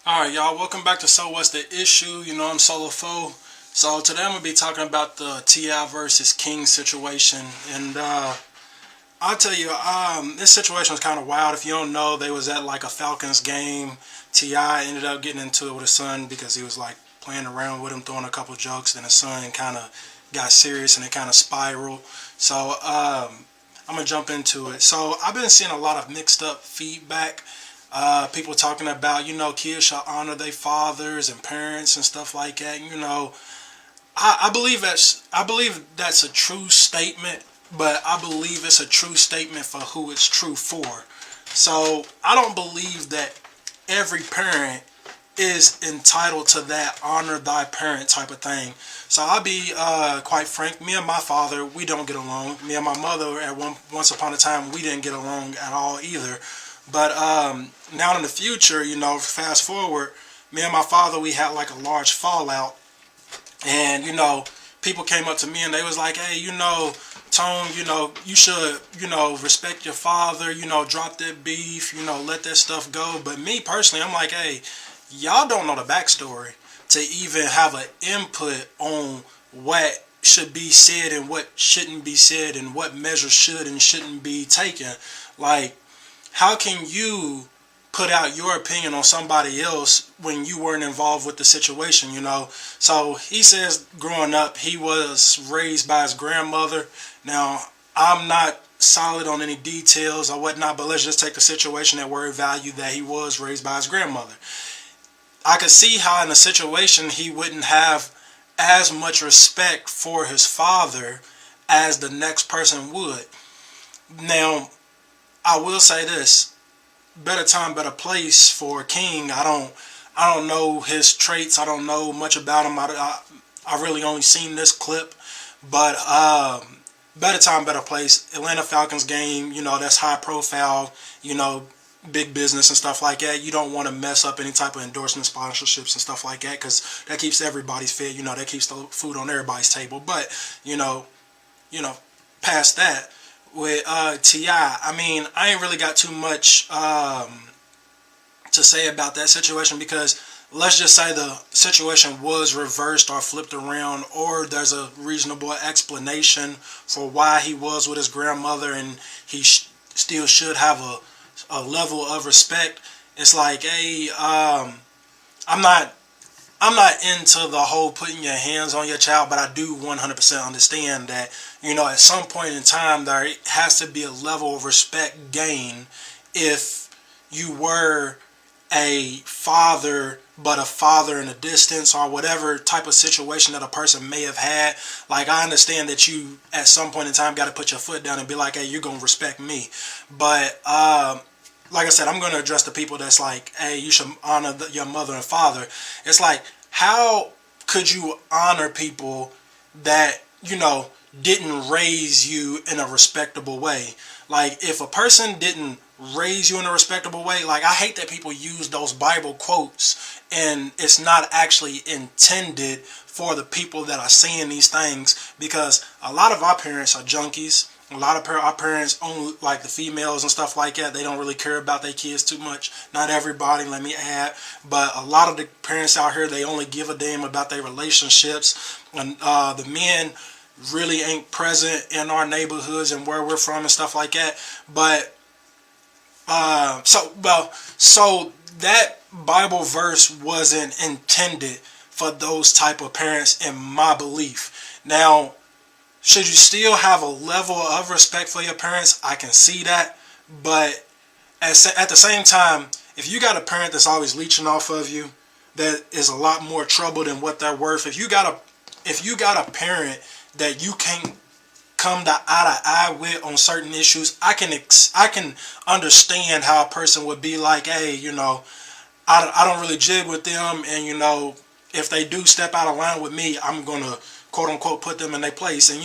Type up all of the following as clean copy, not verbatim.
Alright, y'all, welcome back to So What's the Issue? You know, I'm Solo Foe. So, today I'm going to be talking about the T.I. versus King situation. And, I'll tell you, this situation was kind of wild. If you don't know, they was at like a Falcons game. T.I. ended up getting into it with his son because he was like playing around with him, throwing a couple jokes. Then his son kind of got serious and it kind of spiraled. So, I'm going to jump into it. So, I've been seeing a lot of mixed up feedback. People talking about, kids shall honor their fathers and parents and stuff like that. I believe that's a true statement, but I believe it's a true statement for who it's true for. So I don't believe that every parent is entitled to that honor thy parent type of thing. So I'll be quite frank. Me and my father, we don't get along. Me and my mother, once upon a time, we didn't get along at all either. But now in the future, fast forward, me and my father, we had like a large fallout. And, people came up to me and they was like, hey, Tone, you should, respect your father, drop that beef, let that stuff go. But me personally, I'm like, hey, y'all don't know the backstory to even have an input on what should be said and what shouldn't be said and what measures should and shouldn't be taken. Like, how can you put out your opinion on somebody else when you weren't involved with the situation? So he says growing up he was raised by his grandmother. Now, I'm not solid on any details or whatnot, but let's just take the situation at word value that he was raised by his grandmother. I could see how in a situation he wouldn't have as much respect for his father as the next person would. Now, I will say this: better time, better place for King. I don't know his traits. I don't know much about him. I really only seen this clip, but better time, better place. Atlanta Falcons game. That's high profile. Big business and stuff like that. You don't want to mess up any type of endorsement sponsorships and stuff like that because that keeps everybody's fed. That keeps the food on everybody's table. But you know, past that, with T.I., I mean, I ain't really got too much to say about that situation because let's just say the situation was reversed or flipped around, or there's a reasonable explanation for why he was with his grandmother and he still should have a level of respect. It's like, hey, I'm not I'm not into the whole putting your hands on your child, but I do 100% understand that, at some point in time, there has to be a level of respect gained if you were a father, but a father in a distance or whatever type of situation that a person may have had. Like, I understand that you, at some point in time, got to put your foot down and be like, hey, you're going to respect me. But, like I said, I'm going to address the people that's like, hey, you should honor your mother and father. It's like, how could you honor people that, didn't raise you in a respectable way? Like, if a person didn't raise you in a respectable way, like, I hate that people use those Bible quotes and it's not actually intended for the people that are saying these things, because a lot of our parents are junkies. A lot of our parents, only like the females and stuff like that, they don't really care about their kids too much. Not everybody, let me add, but a lot of the parents out here, they only give a damn about their relationships. And the men really ain't present in our neighborhoods and where we're from and stuff like that. But so that Bible verse wasn't intended for those type of parents, in my belief. Now, should you still have a level of respect for your parents? I can see that, but at the same time, if you got a parent that's always leeching off of you, that is a lot more trouble than what they're worth. If you got a parent that you can't come to eye to eye with on certain issues, I can understand how a person would be like, hey, I don't really jig with them, and if they do step out of line with me, I'm gonna quote unquote put them in their place. And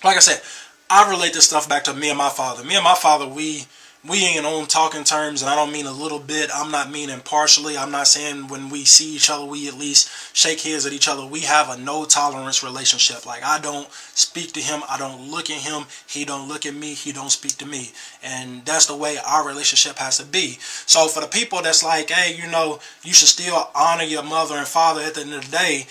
like I said, I relate this stuff back to me and my father. Me and my father, we we ain't on talking terms, and I don't mean a little bit. I'm not meaning partially. I'm not saying when we see each other, we at least shake hands at each other. We have a no tolerance relationship. Like, I don't speak to him. I don't look at him. He don't look at me. He don't speak to me. And that's the way our relationship has to be. So for the people that's like, hey, you should still honor your mother and father at the end of the day,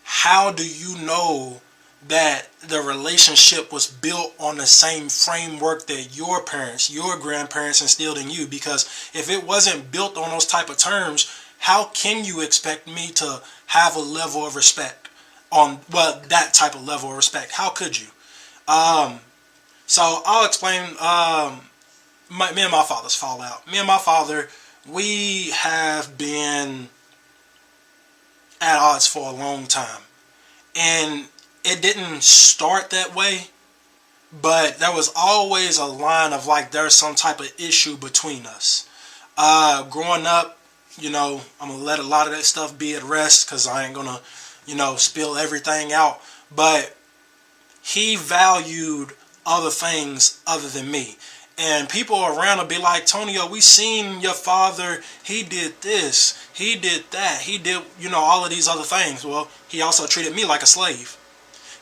how do you know that the relationship was built on the same framework that your parents, your grandparents instilled in you? Because if it wasn't built on those type of terms, how can you expect me to have a level of respect on, well, that type of level of respect? How could you? So I'll explain me and my father's fallout. Me and my father, we have been at odds for a long time. And it didn't start that way, but there was always a line of like there's some type of issue between us. Growing up, I'm going to let a lot of that stuff be at rest because I ain't going to, spill everything out. But he valued other things other than me. And people around will be like, Tonio, we seen your father, he did this, he did that, he did, all of these other things. Well, he also treated me like a slave.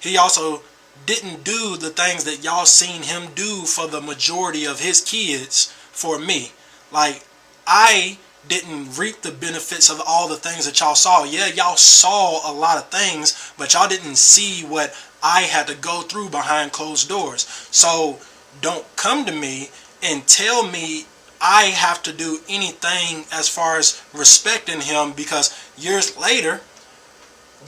He also didn't do the things that y'all seen him do for the majority of his kids for me. Like, I didn't reap the benefits of all the things that y'all saw. Yeah, y'all saw a lot of things, but y'all didn't see what I had to go through behind closed doors. So don't come to me and tell me I have to do anything as far as respecting him, because years later,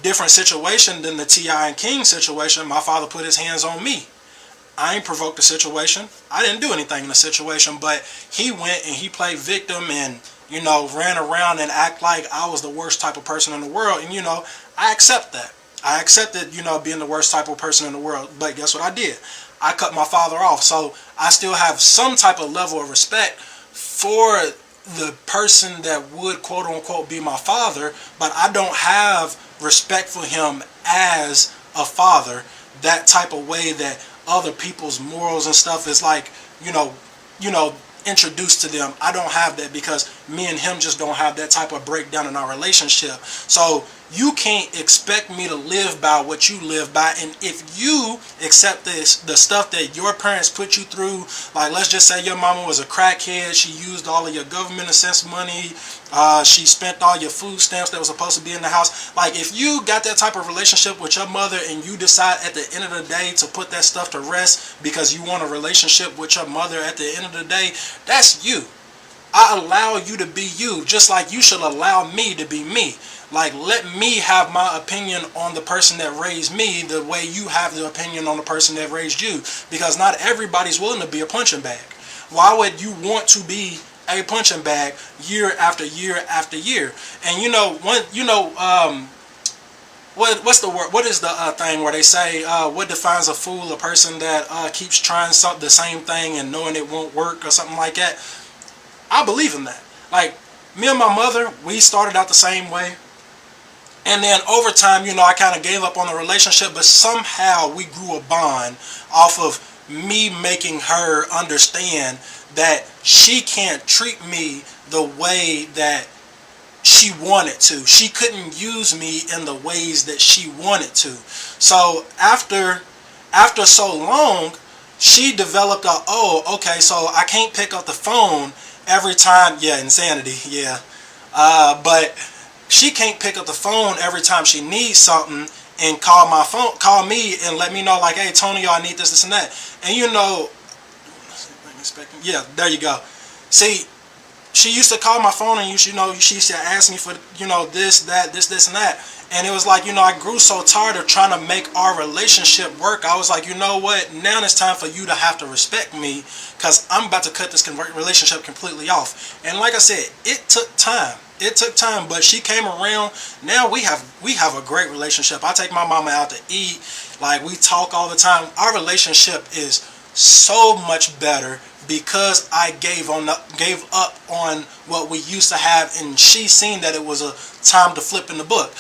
different situation than the T.I. and King situation, my father put his hands on me. I ain't provoked the situation. I didn't do anything in the situation, but he went and he played victim and, ran around and act like I was the worst type of person in the world. And, I accept that. I accepted, being the worst type of person in the world. But guess what I did? I cut my father off. So I still have some type of level of respect for the person that would quote unquote be my father, but I don't have respect for him as a father, that type of way that other people's morals and stuff is like, introduced to them. I don't have that because me and him just don't have that type of breakdown in our relationship. So you can't expect me to live by what you live by. And if you accept the stuff that your parents put you through, like let's just say your mama was a crackhead, she used all of your government assistance money, she spent all your food stamps that was supposed to be in the house. Like, if you got that type of relationship with your mother and you decide at the end of the day to put that stuff to rest because you want a relationship with your mother at the end of the day, that's you. I allow you to be you, just like you should allow me to be me. Like, let me have my opinion on the person that raised me the way you have the opinion on the person that raised you. Because not everybody's willing to be a punching bag. Why would you want to be a punching bag year after year after year? And what's the word? What is the thing where they say what defines a fool? A person that keeps trying the same thing and knowing it won't work or something like that. I believe in that. Like, me and my mother, we started out the same way. And then over time, I kind of gave up on the relationship, but somehow we grew a bond off of me making her understand that she can't treat me the way that she wanted to. She couldn't use me in the ways that she wanted to. So after so long, she developed so I can't pick up the phone every time. Yeah, insanity. Yeah. But she can't pick up the phone every time she needs something and call me and let me know, like, hey, Tony, I need this, and that. And yeah, there you go. See, she used to call my phone and she used to ask me for, this, and that. And it was like, I grew so tired of trying to make our relationship work. I was like, you know what? Now it's time for you to have to respect me, because I'm about to cut this relationship completely off. And like I said, it took time. It took time, but she came around. Now we have a great relationship. I take my mama out to eat. Like, we talk all the time. Our relationship is so much better because I gave up on what we used to have, and she seen that it was a time to flip in the book.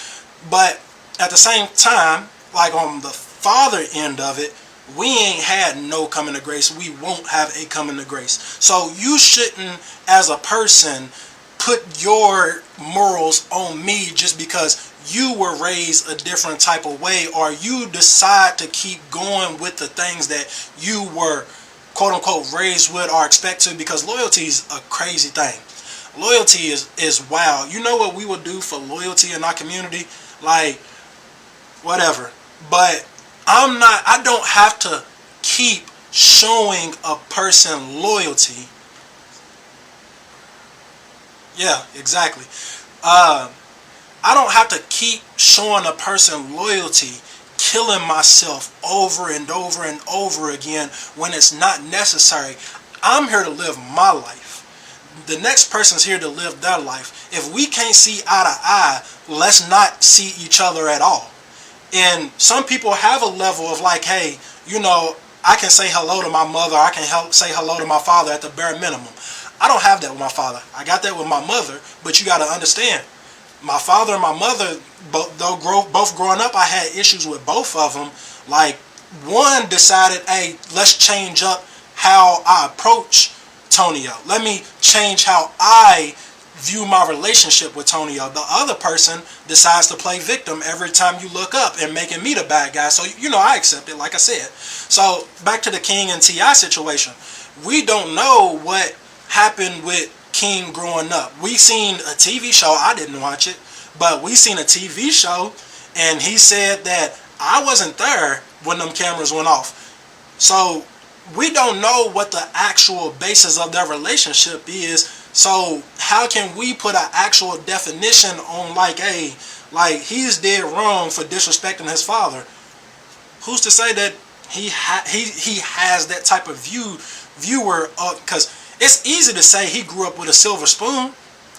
But at the same time, like on the father end of it, we ain't had no coming to grace. We won't have a coming to grace. So you shouldn't, as a person, put your morals on me just because you were raised a different type of way, or you decide to keep going with the things that you were quote unquote raised with or expect to, because loyalty is a crazy thing. Loyalty is wild. You know what we would do for loyalty in our community? Like, whatever. But I don't have to keep showing a person loyalty. Yeah, exactly. I don't have to keep showing a person loyalty, killing myself over and over and over again when it's not necessary. I'm here to live my life. The next person's here to live their life. If we can't see eye to eye, let's not see each other at all. And some people have a level of like, hey, I can say hello to my mother, I can say hello to my father at the bare minimum. I don't have that with my father. I got that with my mother, but you got to understand, my father and my mother, both growing up, I had issues with both of them. Like, one decided, hey, let's change up how I approach Tonio. Let me change how I view my relationship with Tonio. The other person decides to play victim every time you look up and making me the bad guy. So, I accept it, like I said. So, back to the King and T.I. situation. We don't know what happened with King growing up. We seen a TV show. I didn't watch it, but we seen a TV show, and he said that I wasn't there when them cameras went off. So we don't know what the actual basis of their relationship is. So how can we put an actual definition on like, hey, like he's dead wrong for disrespecting his father? Who's to say that he has that type of viewer? Because it's easy to say he grew up with a silver spoon.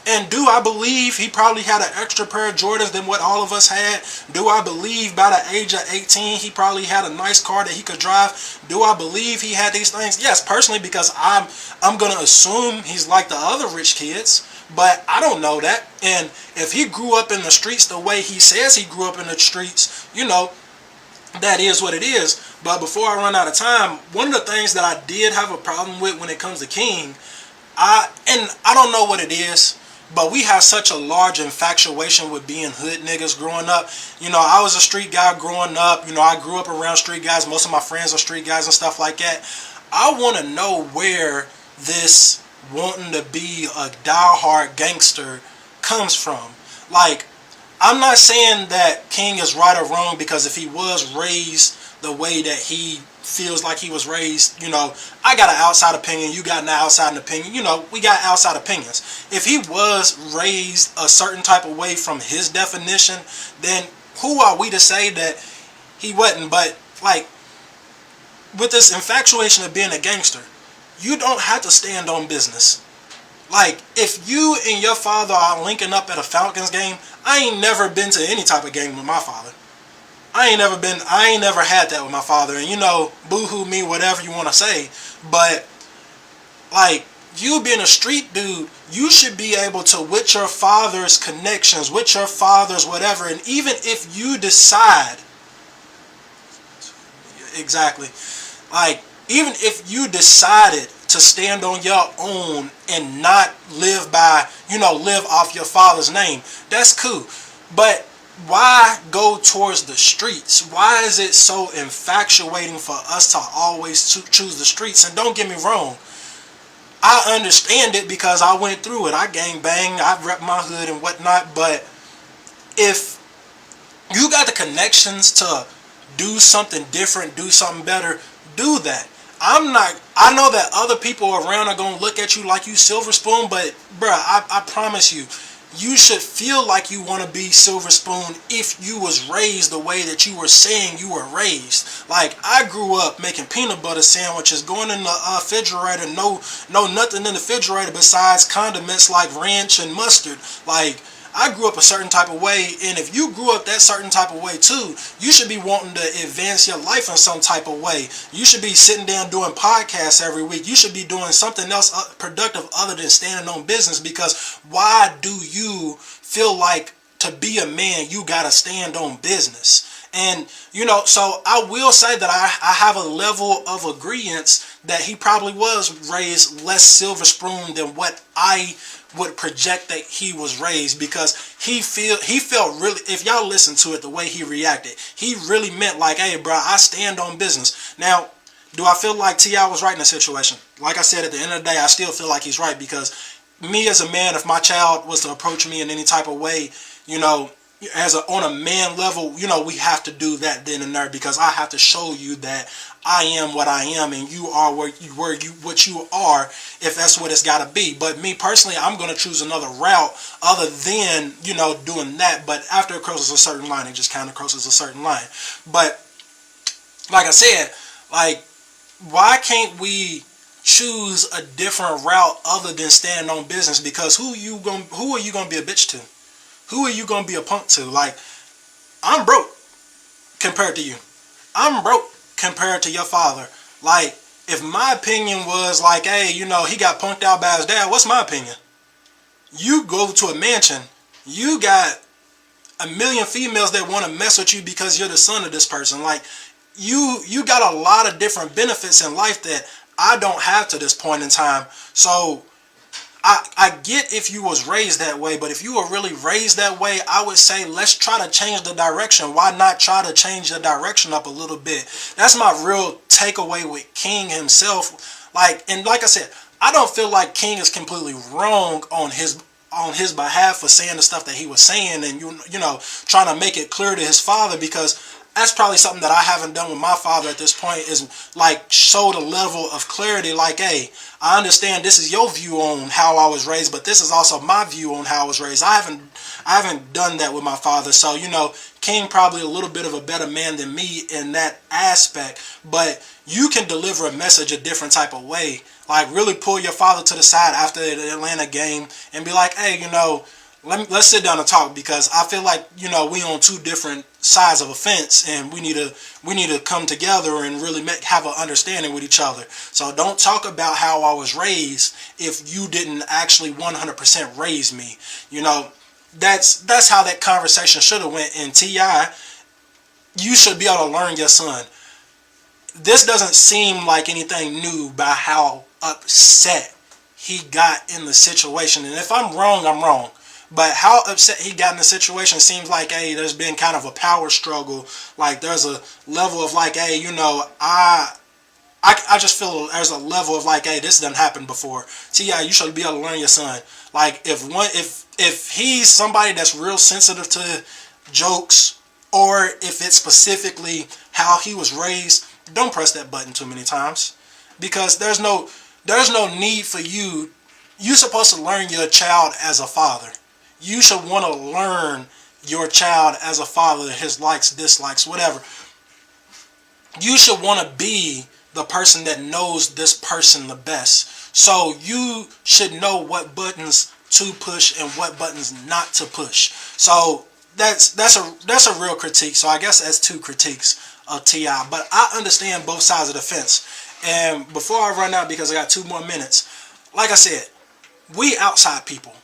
And do I believe he probably had an extra pair of Jordans than what all of us had? Do I believe by the age of 18 he probably had a nice car that he could drive? Do I believe he had these things? Yes, personally, because I'm going to assume he's like the other rich kids. But I don't know that. And if he grew up in the streets the way he says he grew up in the streets, that is what it is. But before I run out of time, one of the things that I did have a problem with when it comes to King, I don't know what it is, but we have such a large infatuation with being hood niggas growing up. I was a street guy growing up. I grew up around street guys. Most of my friends are street guys and stuff like that. I want to know where this wanting to be a diehard gangster comes from. Like, I'm not saying that King is right or wrong, because if he was raised the way that he feels like he was raised, I got an outside opinion, you got an outside opinion, we got outside opinions. If he was raised a certain type of way from his definition, then who are we to say that he wasn't? But like, with this infatuation of being a gangster, you don't have to stand on business. Like, if you and your father are linking up at a Falcons game, I ain't never been to any type of game with my father. I ain't never had that with my father. And boo-hoo me, whatever you want to say. But, like, you being a street dude, you should be able to, with your father's connections, with your father's whatever, and even if you decide, exactly, like, even if you decided to stand on your own and not live by, live off your father's name, that's cool. But why go towards the streets? Why is it so infatuating for us to always choose the streets? And don't get me wrong, I understand it because I went through it. I gang bang, I rep my hood and whatnot. But if you got the connections to do something different, do something better, do that. I know that other people around are going to look at you like you silver spoon, but bruh, I promise you, you should feel like you want to be silver spoon if you was raised the way that you were saying you were raised. Like, I grew up making peanut butter sandwiches, going in the refrigerator, no nothing in the refrigerator besides condiments like ranch and mustard. Like, I grew up a certain type of way, and if you grew up that certain type of way too, you should be wanting to advance your life in some type of way. You should be sitting down doing podcasts every week. You should be doing something else productive other than standing on business, because why do you feel like to be a man you gotta stand on business? And, so I will say that I have a level of agreement that he probably was raised less silver spoon than what I would project that he was raised, because he felt really, if y'all listen to it, the way he reacted, he really meant like, hey bro, I stand on business. Now, do I feel like T.I. was right in the situation? Like I said, at the end of the day, I still feel like he's right, because me as a man, if my child was to approach me in any type of way, on a man level, we have to do that then and there, because I have to show you that I am what I am and you are what you are, if that's what it's got to be. But me personally, I'm going to choose another route other than, doing that. But after it crosses a certain line, it just kind of crosses a certain line. But like I said, like, why can't we choose a different route other than stand on business? Because who are you gonna be a bitch to? Who are you gonna be a punk to? Like, I'm broke compared to you. I'm broke compared to your father. Like, if my opinion was like, hey, he got punked out by his dad, what's my opinion? You go to a mansion, you got a million females that want to mess with you because you're the son of this person. Like, you got a lot of different benefits in life that I don't have to this point in time. So I get if you was raised that way, but if you were really raised that way, I would say let's try to change the direction. Why not try to change the direction up a little bit? That's my real takeaway with King himself. Like I said, I don't feel like King is completely wrong on his behalf for saying the stuff that he was saying, and trying to make it clear to his father, because that's probably something that I haven't done with my father at this point, is like show the level of clarity, like, hey, I understand this is your view on how I was raised, but this is also my view on how I was raised. I haven't done that with my father. So, King probably a little bit of a better man than me in that aspect, but you can deliver a message a different type of way. Like, really pull your father to the side after the Atlanta game and be like, hey, let's sit down and talk, because I feel like, we on two different sides of a fence, and we need to come together and really have an understanding with each other. So don't talk about how I was raised if you didn't actually 100% raise me. That's how that conversation should have went. And T.I., you should be able to learn your son. This doesn't seem like anything new by how upset he got in the situation. And if I'm wrong, I'm wrong. But how upset he got in the situation seems like, hey, there's been kind of a power struggle. Like, there's a level of like, hey, I just feel there's a level of like, hey, this done happened before. T.I., you should be able to learn your son. Like, if he's somebody that's real sensitive to jokes, or if it's specifically how he was raised, don't press that button too many times, because there's no need for you. You're supposed to learn your child as a father. You should want to learn your child as a father, his likes, dislikes, whatever. You should want to be the person that knows this person the best. So you should know what buttons to push and what buttons not to push. So that's a real critique. So I guess that's two critiques of T.I. But I understand both sides of the fence. And before I run out, because I got 2 more minutes, like I said, we outside people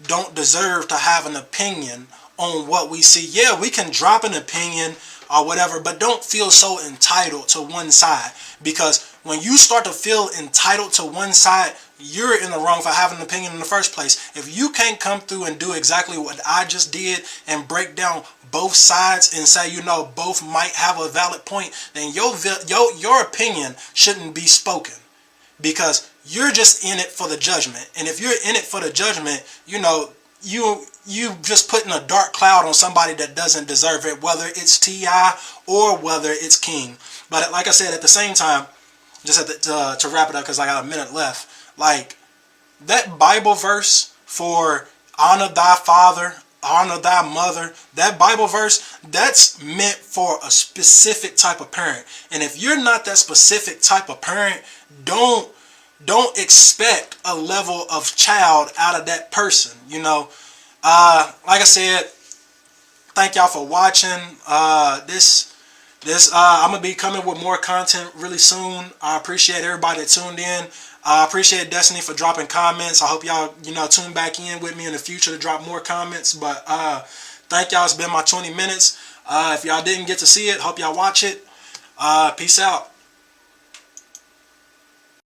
don't deserve to have an opinion on what we see. Yeah, we can drop an opinion or whatever, but don't feel so entitled to one side, because when you start to feel entitled to one side, you're in the wrong for having an opinion in the first place. If you can't come through and do exactly what I just did and break down both sides and say, both might have a valid point, then your opinion shouldn't be spoken, because you're just in it for the judgment. And if you're in it for the judgment, you just putting a dark cloud on somebody that doesn't deserve it, whether it's T.I. or whether it's King. But like I said, at the same time, just to wrap it up, because I got a minute left, like, that Bible verse for honor thy father, honor thy mother, that Bible verse, that's meant for a specific type of parent. And if you're not that specific type of parent, don't expect a level of child out of that person. Like I said, thank y'all for watching. I'm gonna be coming with more content really soon. I appreciate everybody that tuned in. I appreciate Destiny for dropping comments. I hope y'all tune back in with me in the future to drop more comments. But Thank y'all. It's been my 20 minutes. If y'all didn't get to see it, hope y'all watch it. Peace out.